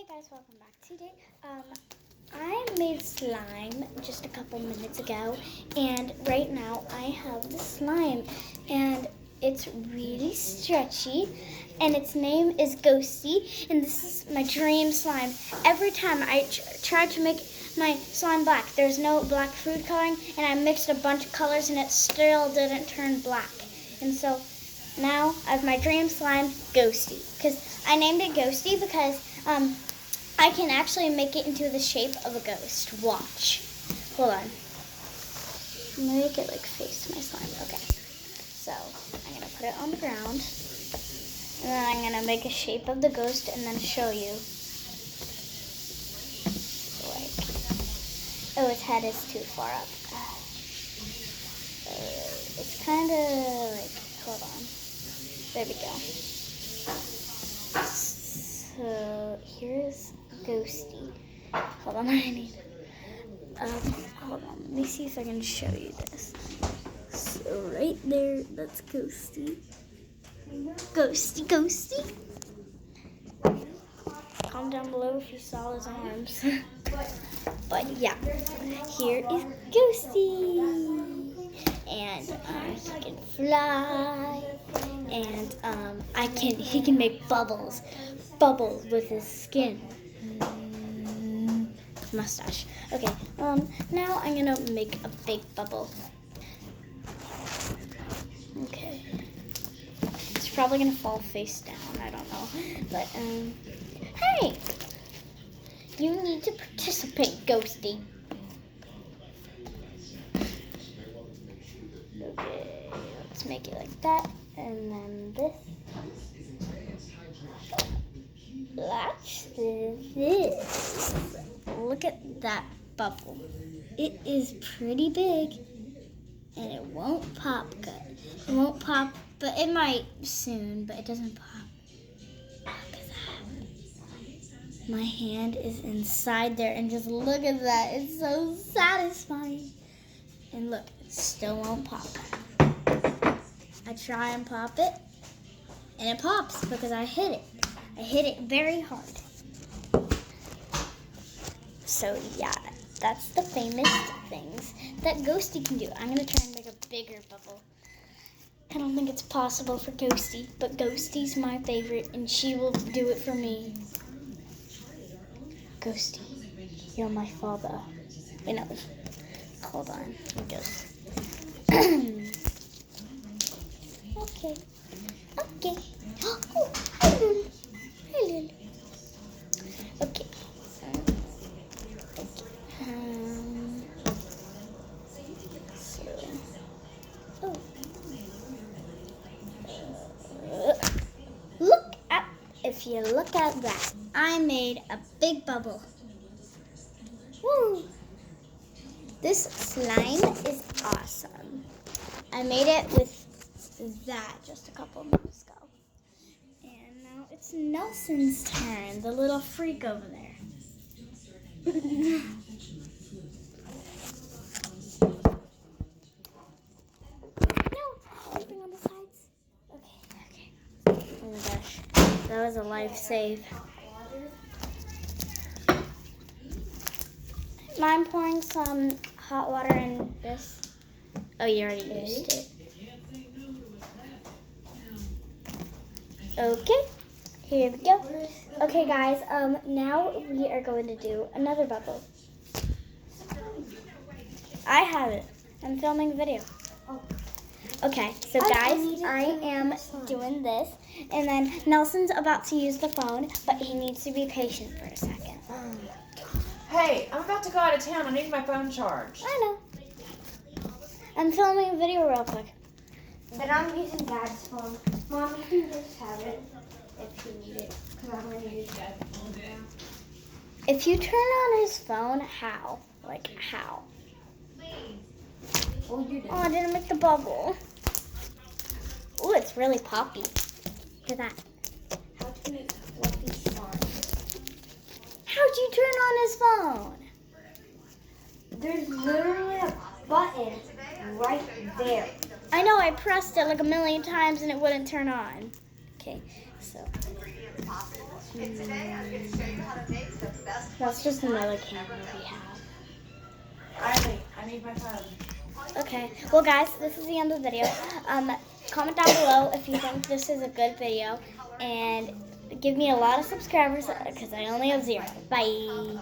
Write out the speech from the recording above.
Hey guys, welcome back. Today, I made slime just a couple minutes ago, and right now I have the slime, and it's really stretchy, and its name is Ghosty, and this is my dream slime. Every time I tried to make my slime black, there's no black food coloring, and I mixed a bunch of colors, and it still didn't turn black. And so now I have my dream slime, Ghosty, because I named it Ghosty because I can actually make it into the shape of a ghost. Watch. Hold on. I'm going to make it like face my slime. Okay. So I'm going to put it on the ground. And then I'm going to make a shape of the ghost and then show you. Like, oh, its head is too far up. It's kind of like, hold on. There we go. So here's Ghosty. Hold on, I need. Hold on. Let me see if I can show you this. So right there, that's Ghosty. Ghosty, Ghosty. Comment down below if you saw his arms. But yeah, here is Ghosty. And he can fly, and he can make bubbles with his skin. Mustache. Okay, now I'm gonna make a big bubble. Okay. It's probably gonna fall face down, I don't know. But, hey! You need to participate, Ghosty. Okay, let's make it like that, and then this. Watch this. Look at that bubble. It is pretty big, and it won't pop good. It won't pop, but it might soon, but it doesn't pop. Look at that. My hand is inside there, and just look at that. It's so satisfying. And look, it still won't pop. I try and pop it, and it pops because I hit it. I hit it very hard. So yeah, that's the famous things that Ghosty can do. I'm going to try and make a bigger bubble. I don't think it's possible for Ghosty, but Ghosty's my favorite, and she will do it for me. Ghosty, you're my father. Wait, no. Hold on. It goes. Okay. Okay. Oh, hi, Lily. Hi, Lily. Okay. If you look at that, I made a big bubble. Woo! This slime is awesome. I made it with that just a couple minutes ago. And now it's Nelson's turn, the little freak over there. No, anything on the sides? Okay. Oh my gosh, that was a life save. I'm pouring some hot water in this. Oh, you already used it. Okay, here we go. Okay, guys, now we are going to do another bubble. I have it. I'm filming a video. Okay, so guys, I am doing this, and then Nelson's about to use the phone, but he needs to be patient for a second. Hey, I'm about to go out of town. I need my phone charged. I know. I'm filming a video real quick. Then I'm using Dad's phone. Mom, you can just have it if you need it, because I'm going to use Dad's phone. If you turn on his phone, how? Like, how? Oh, you did. Oh, I didn't make the bubble. Oh, it's really poppy. Look at that. How to make fluffy slime. How'd you turn on his phone? There's literally a button right there. I know, I pressed it like a million times and it wouldn't turn on. Okay, so. That's just another camera we have. Riley, I need my phone. Okay. Well, guys, this is the end of the video. Comment down below if you think this is a good video, and give me a lot of subscribers because I only have 0. Bye.